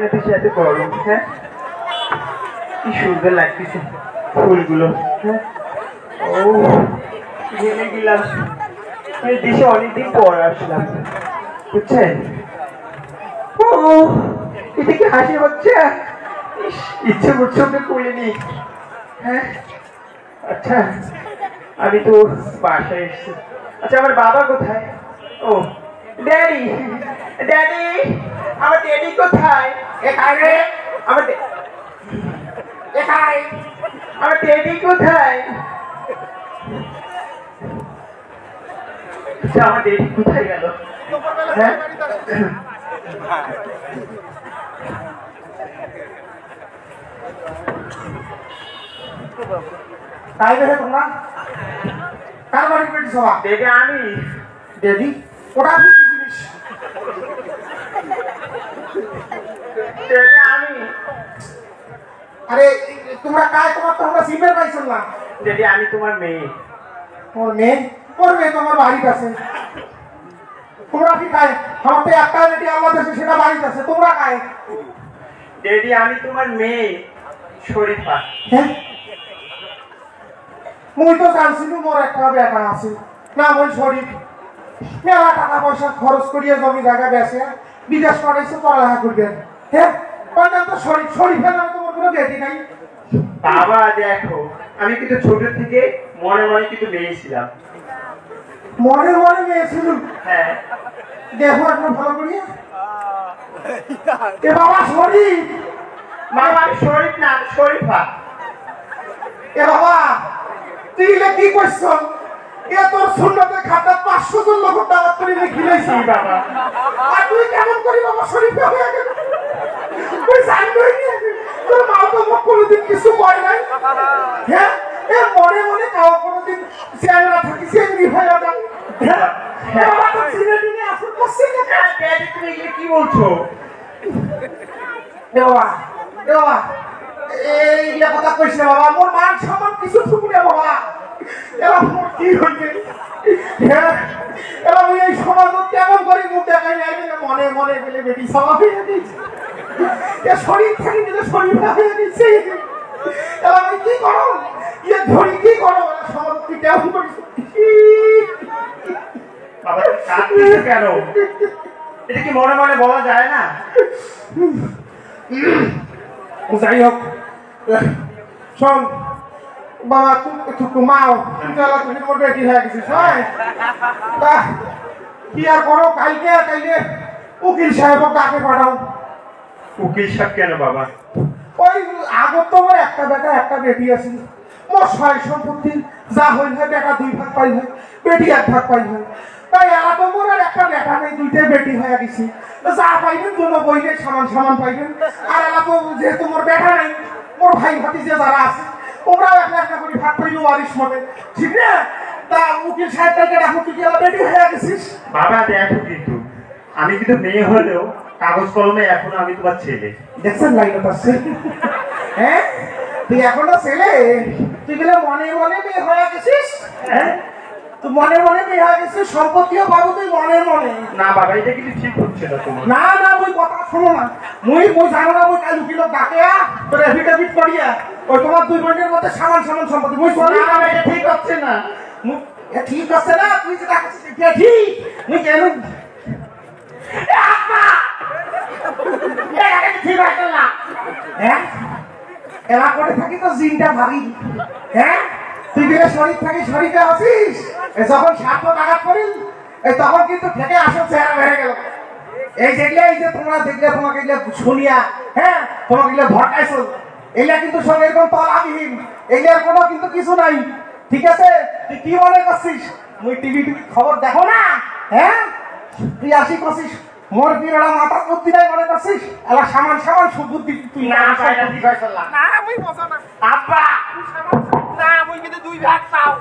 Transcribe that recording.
সাথে গরম, হ্যাঁ কি সুন্দর লাগতেছে ফুলগুলো। হ্যাঁ ও ঘেমে গেলাম, এই দেশে অনেকদিন পর আসলাম বুঝছেন। ও এটা কি হাসি হচ্ছে, ইচ্ছে করছে ওকে কোলে নি। হ্যাঁ আচ্ছা আমি তো বাসায় এসেছি। আচ্ছা আমার বাবা কোথায়? ও ড্যাডি, ড্যাডি আমার ড্যাডি কোথায়? এখানে রে আমার এখানে আমার ড্যাডি কোথায়? আচ্ছা আমার ড্যাডি কোথায় গেল? হ্যাঁ তাই দেখে তোমরা কার বাড়ি পেটি সভা? ড্যাডি আমি। ডেডি ওটা কি জিনিস? ড্যাডি আমি। আরে তোমরা কায়, তোমার তো আমরা সিমের পাইছো না। ড্যাডি আমি তোমার মেয়ে। ওর মেয়ে? ওর মেয়ে তোমার বাড়িতে আছে। তোমরা কি কায়? আমার তো একটা বেটি আল্লাহ দেশে, সেটা বাড়িতে আছে। তোমরা কায়? ড্যাডি আমি তোমার মেয়ে শরীফা। হ্যাঁ মুই তো জানছিলু মোর একটা বেটা আছে না, ওই শরীফ মেলা টাকা পয়সা খরচ করিয়া জমি জায়গা বেচে বিদেশ পাঠাইছে পড়ালেখা করবেন। হ্যাঁ বললাম তো শরীফ, শরীফের নামে তোমার কোনো বেটি নাই? বাবা দেখো আমি কিন্তু ছোট থেকে মনে মনে কিন্তু মেয়ে ছিলাম। মনে মনে মেয়ে ছিল? হ্যাঁ দেখো একটু ভালো করিয়া। এ বাবা শরীফ, বাবা আমি শরীফ না শরীফা। এ বাবা তুই এলে কি করছ? এ তোর শূন্যতে খাতা 500 জন লোক দাওয়াত করে লিখিলেছি বাবা। আর তুই কেমন করি বাবা শরীফ হয়ে গেল? তুই জানবই না তোর মা তো মুখ কোনোদিন কিছু করে নাই। হ্যাঁ এ মনে মনে কাউ কোনোদিন চেহারা থাকি চেংড়ি হয়ে যান। হ্যাঁ বাবা তো চিনে দিনে আসল করছে না। ড্যাডি তুমি এগুলো কি বলছো? দেওয়া দেওয়া এইগুলা কথা কইস না বাবা, মোর মান সম্মান কিছু শুনে বাবা। এরা মোর কি হইবে? হ্যাঁ এরা ওই এই সমাজ কেমন করে মুখ দেখাই নাই মনে মনে গেলে বেটি সভা হয়ে দিচ্ছে। এ শরীর থেকে দিলে শরীর হয়ে দিচ্ছে। এরা আমি কি করো ইয়ে ধরি কি করো সমাজ কি কেমন করিস? বাবা কাঁদতেছো কেন? এটা কি মনে মনে বলা যায় না? যাই হোক শোন বাবা, তুই ঘুমাও, তুমি তোমার বেটি হয়ে গেছিস। তা কি আর করো, কালকে কালকে উকিল সাহেব কাকে পাঠাও? উকিল সাহেব কেন বাবা? ওই আগত তো আমার একটা বেটা একটা বেটি আছে। মোর সয় সম্পত্তি যা হইল হয় বেটা 2 ভাগ পাই হয়, বেটি 1 ভাগ পাই হয়। তাই এলা তো মোর আর একটা বেটা নেই, 2টে বেটি হয়ে গেছি। যা পাইবেন দুনো বইলে সমান সমান পাইবেন। আর এলা তো যেহেতু মোর বেটা নাই, মোর ভাই ভাতিজা যারা আছে ওরাও একটা একটা করে ভাগ পাইল ওয়ারিশ মতে, ঠিক না? তা উকিল সাহেবকে দেখো তুই কি এলা বেটি হয়ে গেছিস? বাবা দেখো কিন্তু আমি কিন্তু মেয়ে হলেও কাগজ কলমে এখনো আমি তোমার ছেলে। দেখছেন লাইনত আছে? হ্যাঁ তুই এখনো ছেলে, তুই বলে মনে মনে মেয়ে হয়ে গেছিস। হ্যাঁ তুই মনে মনে মেয়ে হয়ে গেছিস, সম্পত্তিও পাবো তুই মনে মনে। না বাবা এটা কিন্তু ঠিক হচ্ছে না তোমার। না না ওই কথা শোনো না, মুই জানো না ওই কাল উকিল ডাকে তোর এফিডেভিট করিয়া ওই তোমার 2 বোনের মধ্যে সমান সমান সম্পত্তি। মুই শুনি না এটা ঠিক হচ্ছে না। ঠিক আছে না, তুই যে ডাকছিস ঠিক মুই কেন ঠিক আছে না? হ্যাঁ এলা করে থাকি তো জিনটা ভারী। হ্যাঁ তুই গেলে শরীর থাকি শরীরে আছিস, যখন স্বার্থ টাকা করিল তখন কিন্তু থেকে আসল চেহারা বেড়ে গেল। এই দেখলে এই যে তোমরা দেখলে তোমাকে শুনিয়া, হ্যাঁ তোমাকে ভটকাইছ, এগুলা কিন্তু সব এরকম তলাবিহীন, এগুলার কোনো কিন্তু কিছু নাই। ঠিক আছে তুই কি মনে করছিস মুই টিভি খবর দেখো না? হ্যাঁ তুই আসি করছিস মোর বিরলা মাথা বুদ্ধি নাই মনে করছিস? এলা সামান সামান সুবুদ্ধি তুই না এটা ঠিক হচ্ছে না। না মুই বোঝো না আব্বা না মুই কিন্তু 2 ভাগ পাও।